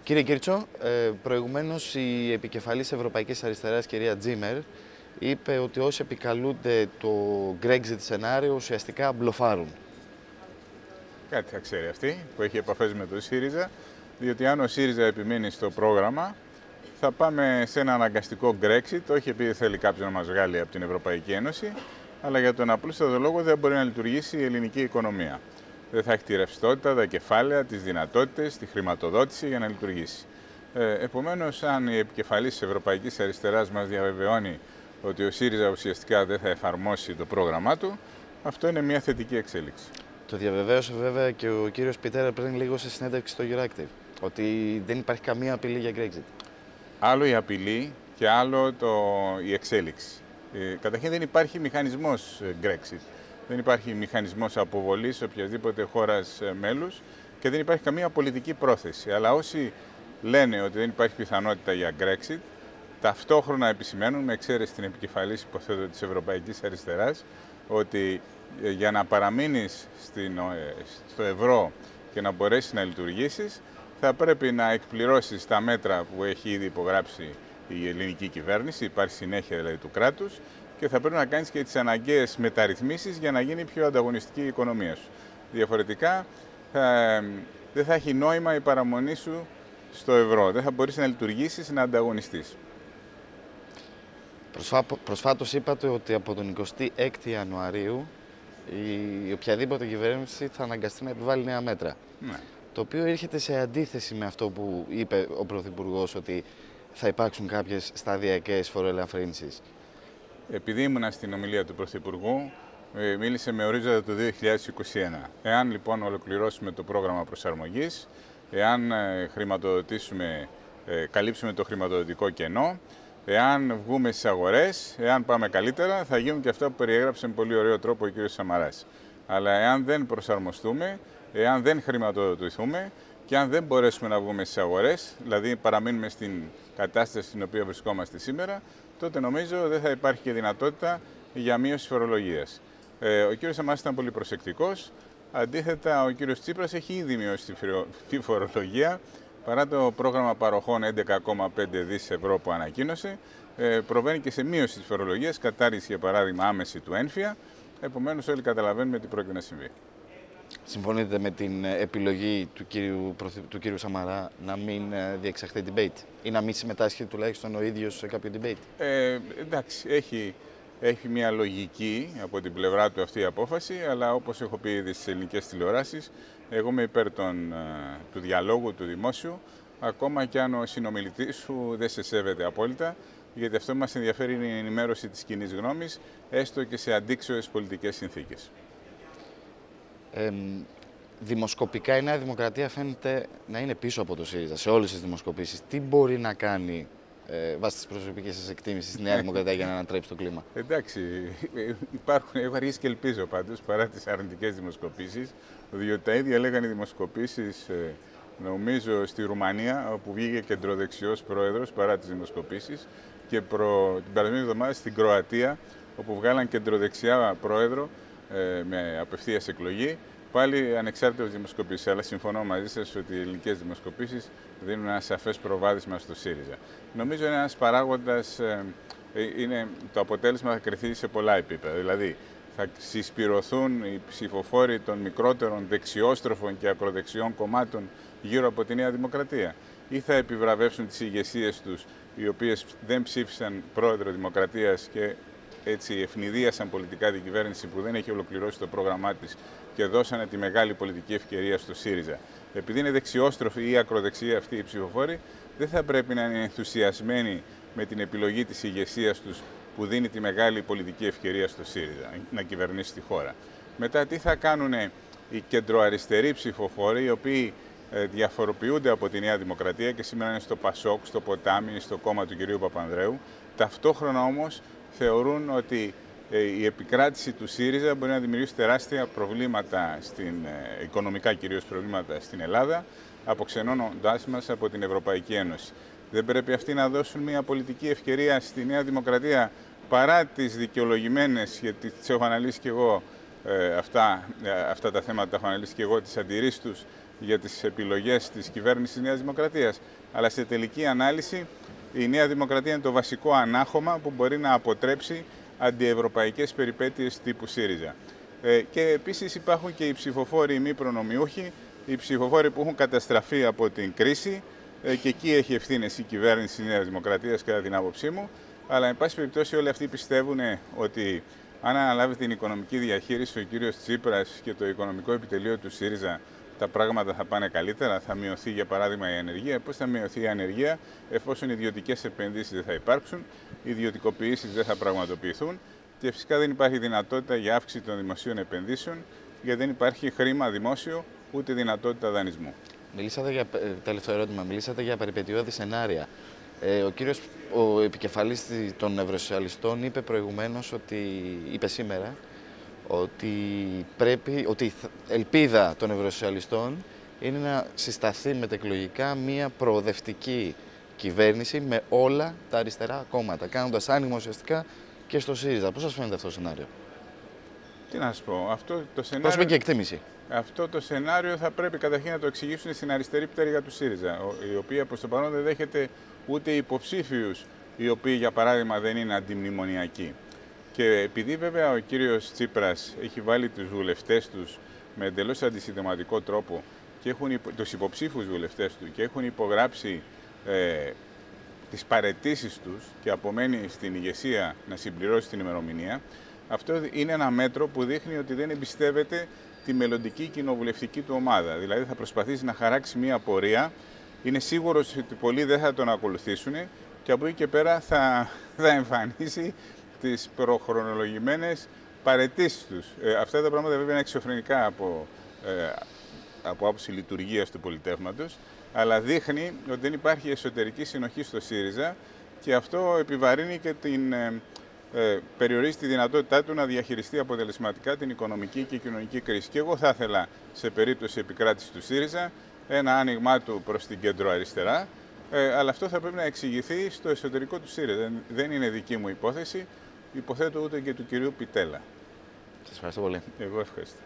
Κύριε Κίρτσο, προηγουμένως η επικεφαλής Ευρωπαϊκής Αριστεράς, κυρία Τζίμερ, είπε ότι όσοι επικαλούνται το Brexit σενάριο ουσιαστικά μπλοφάρουν. Κάτι θα ξέρει αυτή που έχει επαφές με το ΣΥΡΙΖΑ, διότι αν ο ΣΥΡΙΖΑ επιμείνει στο πρόγραμμα, θα πάμε σε ένα αναγκαστικό Brexit, όχι επειδή θέλει κάποιος να μας βγάλει από την Ευρωπαϊκή Ένωση, αλλά για τον απλούστατο λόγο δεν μπορεί να λειτουργήσει η ελληνική οικονομία. Δεν θα έχει τη ρευστότητα, τα κεφάλαια, τις δυνατότητες, τη χρηματοδότηση για να λειτουργήσει. Επομένως, αν η επικεφαλής της Ευρωπαϊκής Αριστεράς μας διαβεβαιώνει ότι ο ΣΥΡΙΖΑ ουσιαστικά δεν θα εφαρμόσει το πρόγραμμά του, αυτό είναι μια θετική εξέλιξη. Το διαβεβαίωσε βέβαια και ο κύριος Πιτέρα πριν λίγο σε συνέντευξη στο Euractiv, ότι δεν υπάρχει καμία απειλή για Brexit. Άλλο η απειλή και άλλο η εξέλιξη. Καταρχήν δεν υπάρχει μηχανισμός Brexit. Δεν υπάρχει μηχανισμός αποβολής οποιασδήποτε χώρας μέλους και δεν υπάρχει καμία πολιτική πρόθεση. Αλλά όσοι λένε ότι δεν υπάρχει πιθανότητα για Brexit, ταυτόχρονα επισημαίνουν, με εξαίρεση την επικεφαλής υποθέτω της Ευρωπαϊκής Αριστεράς, ότι για να παραμείνεις στο ευρώ και να μπορέσεις να λειτουργήσεις, θα πρέπει να εκπληρώσεις τα μέτρα που έχει ήδη υπογράψει η ελληνική κυβέρνηση, υπάρχει συνέχεια δηλαδή του κράτους, και θα πρέπει να κάνεις και τις αναγκαίες μεταρρυθμίσεις για να γίνει πιο ανταγωνιστική η οικονομία σου. Διαφορετικά δεν θα έχει νόημα η παραμονή σου στο ευρώ, δεν θα μπορείς να λειτουργήσεις, να ανταγωνιστείς. Προσφάτως είπατε ότι από τον 26 Ιανουαρίου η οποιαδήποτε κυβέρνηση θα αναγκαστεί να επιβάλλει νέα μέτρα. Ναι. Το οποίο έρχεται σε αντίθεση με αυτό που είπε ο Πρωθυπουργός, ότι θα υπάρξουν κάποιες σταδιακές φοροελαφρύνσεις. Επειδή ήμουνα στην ομιλία του Πρωθυπουργού, μίλησε με ορίζοντα το 2021. Εάν λοιπόν ολοκληρώσουμε το πρόγραμμα προσαρμογής, εάν καλύψουμε το χρηματοδοτικό κενό, εάν βγούμε στις αγορές, εάν πάμε καλύτερα, θα γίνουν και αυτά που περιέγραψε με πολύ ωραίο τρόπο ο κ. Σαμαράς. Αλλά εάν δεν προσαρμοστούμε, εάν δεν χρηματοδοτηθούμε και αν δεν μπορέσουμε να βγούμε στις αγορές, δηλαδή παραμείνουμε στην κατάσταση στην οποία βρισκόμαστε σήμερα, τότε νομίζω δεν θα υπάρχει και δυνατότητα για μείωση φορολογίας. Ο κ. Σαμαράς ήταν πολύ προσεκτικός. Αντίθετα, ο κ. Τσίπρας έχει ήδη μειώσει τη φορολογία. Παρά το πρόγραμμα παροχών 11,5 δις ευρώ που ανακοίνωσε, προβαίνει και σε μείωση της φορολογίας, κατάργηση για παράδειγμα άμεση του έμφυα. Επομένως, όλοι καταλαβαίνουμε τι πρόκειται να συμβεί. Συμφωνείτε με την επιλογή του κύριου Σαμαρά να μην διεξαχθεί debate ή να μην συμμετάσχει τουλάχιστον ο ίδιος σε κάποιο debate? Εντάξει, έχει μια λογική από την πλευρά του αυτή η απόφαση, αλλά όπως έχω πει ήδη στις ελληνικές τηλεοράσεις, εγώ είμαι υπέρ του διαλόγου, του δημόσιου, ακόμα και αν ο συνομιλητής σου δεν σε σέβεται απόλυτα, γιατί αυτό που μας ενδιαφέρει είναι η ενημέρωση της κοινής γνώμης, έστω και σε αντίξωες πολιτικές συνθήκες. Δημοσκοπικά η Νέα Δημοκρατία φαίνεται να είναι πίσω από το ΣΥΡΙΖΑ σε όλες τις δημοσκοπήσεις. Τι μπορεί να κάνει βάσει τις προσωπικές σας εκτίμησεις η Νέα Δημοκρατία για να ανατρέψει το κλίμα? Εντάξει, έχω αργήσει και ελπίζω πάντως παρά τις αρνητικές δημοσκοπήσεις, διότι τα ίδια λέγανε οι δημοσκοπήσεις, νομίζω στη Ρουμανία, όπου βγήκε κεντροδεξιός πρόεδρος παρά τις δημοσκοπήσεις, και την περασμένη εβδομάδα στην Κροατία, όπου βγάλαν κεντροδεξιά πρόεδρο με απευθείας εκλογή, πάλι ανεξάρτητες δημοσκοπήσεις. Αλλά συμφωνώ μαζί σας ότι οι ελληνικές δημοσκοπήσεις δίνουν ένα σαφές προβάδισμα στο ΣΥΡΙΖΑ. Νομίζω είναι ένας παράγοντας, το αποτέλεσμα θα κριθεί σε πολλά επίπεδα. Δηλαδή, θα συσπηρωθούν οι ψηφοφόροι των μικρότερων δεξιόστροφων και ακροδεξιών κομμάτων γύρω από τη Νέα Δημοκρατία, ή θα επιβραβεύσουν τις ηγεσίες τους, οι οποίες δεν ψήφισαν πρόεδρο Δημοκρατίας και έτσι ευνηδίασαν πολιτικά την κυβέρνηση που δεν έχει ολοκληρώσει το πρόγραμμά της και δώσανε τη μεγάλη πολιτική ευκαιρία στο ΣΥΡΙΖΑ. Επειδή είναι δεξιόστροφοι ή ακροδεξιοί αυτοί οι ψηφοφόροι, δεν θα πρέπει να είναι ενθουσιασμένοι με την επιλογή της ηγεσίας τους που δίνει τη μεγάλη πολιτική ευκαιρία στο ΣΥΡΙΖΑ να κυβερνήσει τη χώρα. Μετά τι θα κάνουν οι κεντροαριστεροί ψηφοφόροι, οι οποίοι διαφοροποιούνται από τη Νέα Δημοκρατία και σήμερα είναι στο ΠΑΣΟΚ, στο Ποτάμι, στο κόμμα του κ. Παπανδρέου. Ταυτόχρονα όμως θεωρούν ότι η επικράτηση του ΣΥΡΙΖΑ μπορεί να δημιουργήσει τεράστια προβλήματα, οικονομικά κυρίως προβλήματα στην Ελλάδα, αποξενώνοντάς μας από την Ευρωπαϊκή Ένωση. Δεν πρέπει αυτοί να δώσουν μια πολιτική ευκαιρία στη Νέα Δημοκρατία, παρά τις δικαιολογημένες, γιατί τις έχω αναλύσει και εγώ αυτά τα θέματα, τα έχω αναλύσει και εγώ, τις αντιρρήσεις τους για τις επιλογές της κυβέρνησης Νέας Δημοκρατίας. Αλλά σε τελική ανάλυση η Νέα Δημοκρατία είναι το βασικό ανάχωμα που μπορεί να αποτρέψει αντιευρωπαϊκές περιπέτειες τύπου ΣΥΡΙΖΑ. Και επίσης υπάρχουν και οι ψηφοφόροι μη προνομιούχοι, οι ψηφοφόροι που έχουν καταστραφεί από την κρίση, και εκεί έχει ευθύνες η κυβέρνηση της Νέας Δημοκρατίας κατά την άποψή μου. Αλλά, εν πάση περιπτώσει, όλοι αυτοί πιστεύουν ότι αν αναλάβει την οικονομική διαχείριση ο κύριος Τσίπρας και το οικονομικό επιτελείο του ΣΥΡΙΖΑ, τα πράγματα θα πάνε καλύτερα, θα μειωθεί για παράδειγμα η ανεργία. Πώς θα μειωθεί η ανεργία, εφόσον ιδιωτικές επενδύσεις δεν θα υπάρξουν, οι ιδιωτικοποιήσεις δεν θα πραγματοποιηθούν και φυσικά δεν υπάρχει δυνατότητα για αύξηση των δημοσίων επενδύσεων, γιατί δεν υπάρχει χρήμα δημόσιο ούτε δυνατότητα δανεισμού. Τελευταίο ερώτημα, μιλήσατε για περιπετειώδη σενάρια. Ο επικεφαλής των Ευρωσοσιαλιστών είπε προηγουμένως είπε σήμερα ότι ελπίδα των Ευρωσοσιαλιστών είναι να συσταθεί μετεκλογικά μια προοδευτική κυβέρνηση με όλα τα αριστερά κόμματα, κάνοντας άνοιγμα ουσιαστικά και στο ΣΥΡΙΖΑ. Πώς σας φαίνεται αυτό το σενάριο? Τι να σας πω, αυτό το σενάριο... Προσωπική εκτίμηση. Αυτό το σενάριο θα πρέπει καταρχήν να το εξηγήσουν στην αριστερή πτέρυγα του ΣΥΡΙΖΑ, η οποία προς το παρόν δεν δέχεται ούτε υποψήφιους οι οποίοι, για παράδειγμα, δεν είναι αντιμνημονιακοί. Και επειδή βέβαια ο κύριος Τσίπρας έχει βάλει τους βουλευτές τους με εντελώς αντισυνταγματικό τρόπο και τους υποψήφιους βουλευτές του και έχουν υπογράψει τις παραιτήσεις τους και απομένει στην ηγεσία να συμπληρώσει την ημερομηνία, αυτό είναι ένα μέτρο που δείχνει ότι δεν εμπιστεύεται τη μελλοντική κοινοβουλευτική του ομάδα. Δηλαδή θα προσπαθήσει να χαράξει μια πορεία, είναι σίγουρος ότι πολλοί δεν θα τον ακολουθήσουν και από εκεί και πέρα θα εμφανίσει τις προχρονολογημένες παραιτήσεις τους. Αυτά τα πράγματα βέβαια είναι εξωφρενικά από άποψη λειτουργίας του πολιτεύματος, αλλά δείχνει ότι δεν υπάρχει εσωτερική συνοχή στο ΣΥΡΙΖΑ και αυτό επιβαρύνει και περιορίζει τη δυνατότητά του να διαχειριστεί αποτελεσματικά την οικονομική και κοινωνική κρίση. Και εγώ θα ήθελα, σε περίπτωση επικράτησης του ΣΥΡΙΖΑ, ένα άνοιγμά του προς την κέντρο-αριστερά, αλλά αυτό θα πρέπει να εξηγηθεί στο εσωτερικό του ΣΥΡΙΖΑ. Δεν είναι δική μου υπόθεση, υποθέτω ούτε και του κυρίου Πιτέλα. Σας ευχαριστώ πολύ. Εγώ ευχαριστώ.